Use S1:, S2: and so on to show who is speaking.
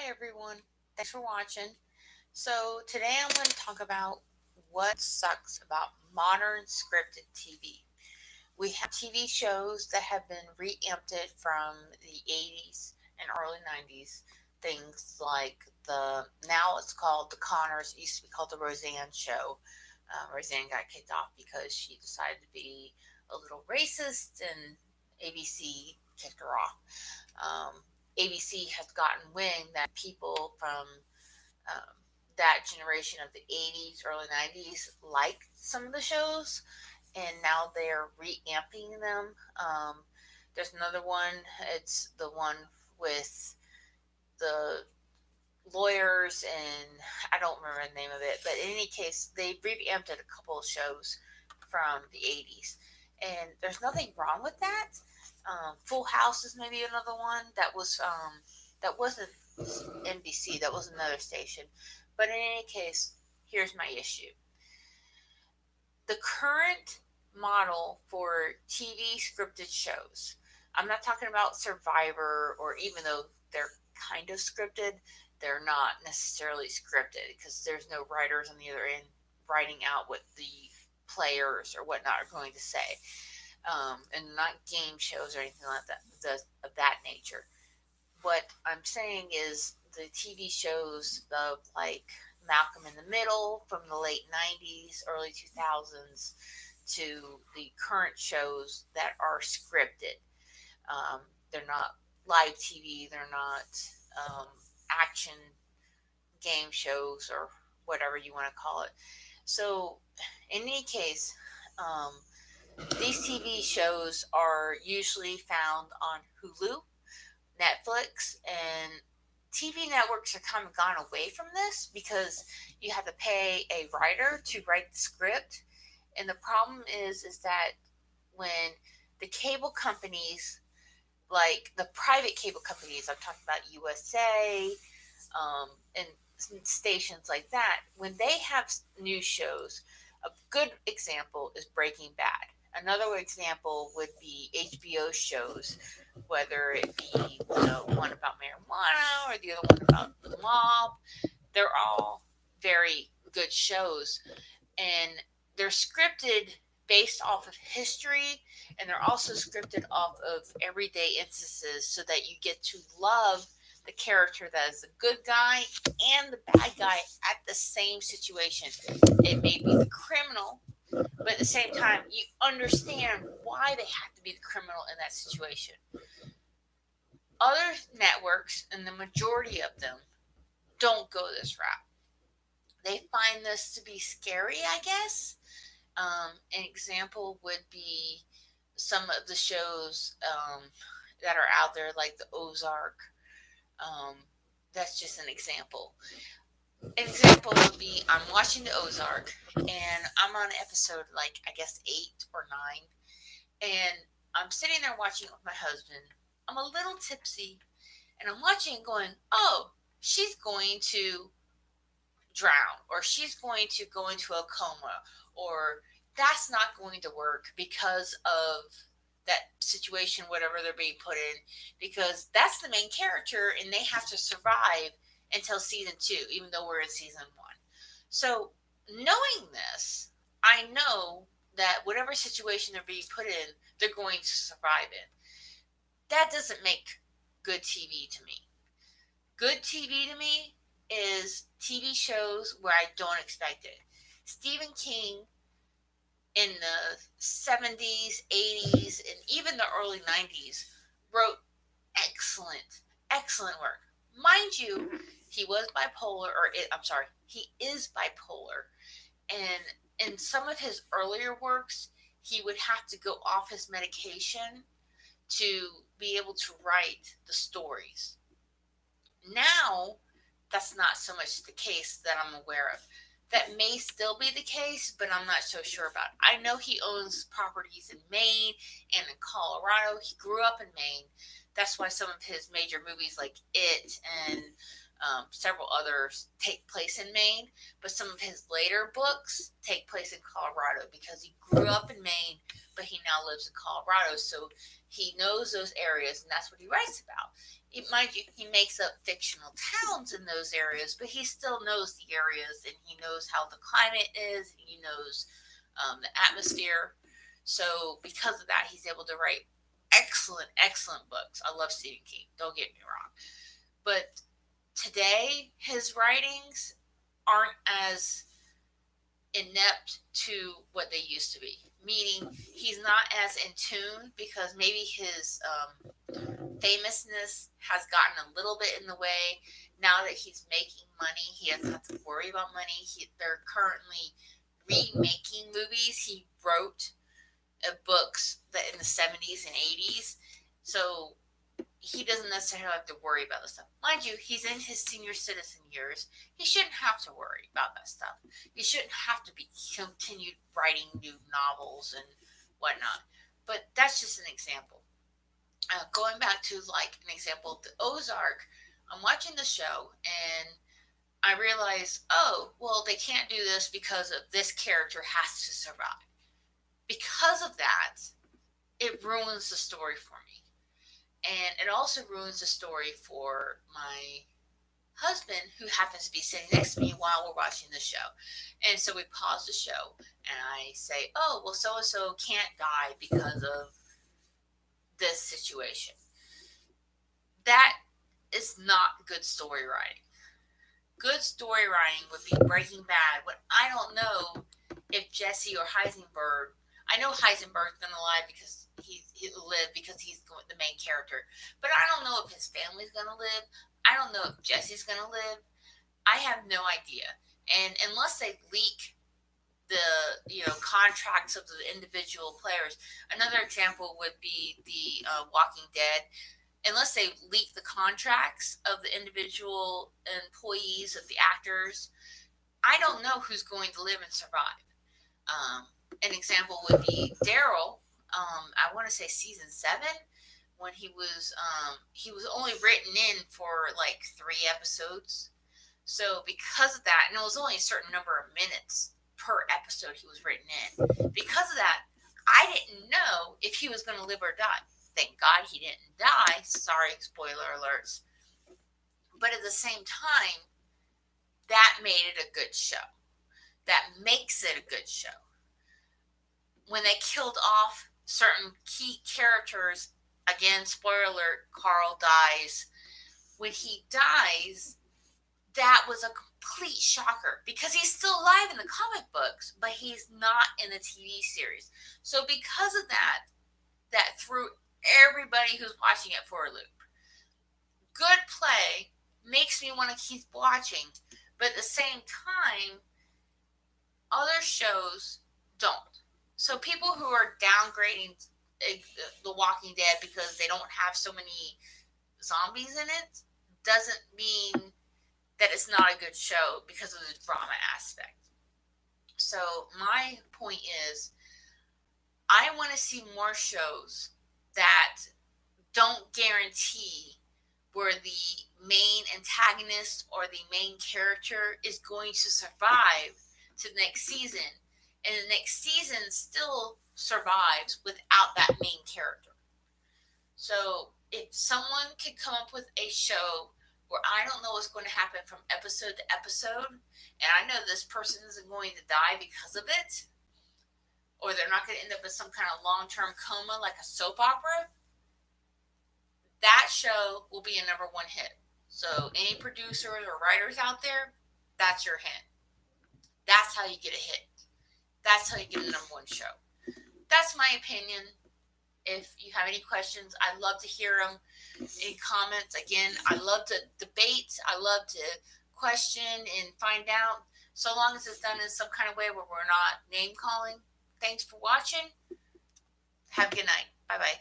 S1: Hi everyone. Thanks for watching. So today I'm going to talk about what sucks about modern scripted TV. We have TV shows that have been reempted from the 80s and early 90s. Things like now it's called The Connors, it used to be called The Roseanne Show. Roseanne got kicked off because she decided to be a little racist and ABC kicked her off. ABC has gotten wind that people from um, that generation of the 80s, early 90s liked some of the shows, and now they're reamping them. There's another one, it's the one with the lawyers, and I don't remember the name of it, but in any case, they revamped a couple of shows from the 80s, and there's nothing wrong with that. Full House is maybe another one that wasn't NBC, that was another station. But in any case, here's my issue: the current model for TV scripted shows. I'm not talking about Survivor, or even though they're kind of scripted, they're not necessarily scripted because there's no writers on the other end writing out what the players or whatnot are going to say, and not game shows or anything like that of that nature. What I'm saying is the TV shows of like Malcolm in the Middle from the late 90s, early 2000s to the current shows that are scripted. They're not live TV, they're not um, action game shows or whatever you want to call it. So, in any case, um, these TV shows are usually found on Hulu, Netflix, and TV networks are kind of gone away from this because you have to pay a writer to write the script. And the problem is that when the cable companies, like the private cable companies, I'm talking about USA, and stations like that, when they have news shows, a good example is Breaking Bad. Another example would be HBO shows, whether it be the one about marijuana or the other one about the mob. They're all very good shows, and they're scripted based off of history, and they're also scripted off of everyday instances so that you get to love the character that is the good guy and the bad guy at the same situation. It may be the criminal, but at the same time, you understand why they have to be the criminal in that situation. Other networks, and the majority of them, don't go this route. They find this to be scary, I guess. An example would be some of the shows that are out there, like the Ozark. Um, that's just an example. An example would be I'm watching the Ozark, and I'm on episode like I guess 8 or 9, and I'm sitting there watching it with my husband. I'm a little tipsy, and I'm watching and going, "Oh, she's going to drown, or she's going to go into a coma, or that's not going to work because of that situation, whatever they're being put in, because that's the main character and they have to survive until season 2, even though we're in season 1." So, knowing this, I know that whatever situation they're being put in, they're going to survive in. That doesn't make good TV to me. Good TV to me is TV shows where I don't expect it. Stephen King in the 70s, 80s, and even the early 90s wrote excellent, excellent work. Mind you, he was bipolar, I'm sorry, he is bipolar. And in some of his earlier works, he would have to go off his medication to be able to write the stories. Now, that's not so much the case that I'm aware of. That may still be the case, but I'm not so sure about it. I know he owns properties in Maine and in Colorado. He grew up in Maine. That's why some of his major movies, like It and several others, take place in Maine. But some of his later books take place in Colorado because he grew up in Maine, but he now lives in Colorado, so he knows those areas, and that's what he writes about. Mind you, he makes up fictional towns in those areas, but he still knows the areas, and he knows how the climate is, and he knows the atmosphere. So because of that, he's able to write excellent books. I love Stephen King, don't get me wrong. But today, his writings aren't as inept to what they used to be. Meaning, he's not as in tune because maybe his famousness has gotten a little bit in the way. Now that he's making money, he doesn't have to worry about money. They're currently remaking movies he wrote books that in the 70s and 80s. So he doesn't necessarily have to worry about this stuff. Mind you, he's in his senior citizen years. He shouldn't have to worry about that stuff. He shouldn't have to be continued writing new novels and whatnot. But that's just an example. Going back to like an example, the Ozark, I'm watching the show and I realize, oh, well, they can't do this because of this character has to survive. Because of that, it ruins the story for me. And it also ruins the story for my husband, who happens to be sitting next to me while we're watching the show. And so we pause the show and I say, oh, well, so and so can't die because of this situation. That is not good story writing. Good story writing would be Breaking Bad, when I don't know if Jesse or Heisenberg, I know Heisenberg's gonna lie because he'll live because he's the main character, but I don't know if his family's gonna live. I don't know if Jesse's gonna live. I have no idea. And unless they leak the contracts of the individual players, another example would be the Walking Dead. Unless they leak the contracts of the individual employees of the actors, I don't know who's going to live and survive. An example would be Daryl. I want to say season 7, when he was only written in for like 3 episodes. So because of that, and it was only a certain number of minutes per episode he was written in. Because of that, I didn't know if he was going to live or die. Thank God he didn't die. Sorry, spoiler alerts. But at the same time, that made it a good show. That makes it a good show. When they killed off certain key characters, again, spoiler alert, Carl dies. When he dies, that was a complete shocker because he's still alive in the comic books, but he's not in the TV series. So because of that, that threw everybody who's watching it for a loop. Good play makes me want to keep watching, but at the same time, other shows don't. So people who are downgrading The Walking Dead because they don't have so many zombies in it doesn't mean that it's not a good show because of the drama aspect. So my point is, I want to see more shows that don't guarantee where the main antagonist or the main character is going to survive to the next season, and the next season still survives without that main character. So if someone could come up with a show where I don't know what's going to happen from episode to episode, and I know this person isn't going to die because of it, or they're not going to end up in some kind of long-term coma like a soap opera, that show will be a #1 hit. So any producers or writers out there, that's your hint. That's how you get a hit. That's how you get a #1 show. That's my opinion. If you have any questions, I'd love to hear them. Any comments? Again, I love to debate. I love to question and find out. So long as it's done in some kind of way where we're not name calling. Thanks for watching. Have a good night. Bye-bye.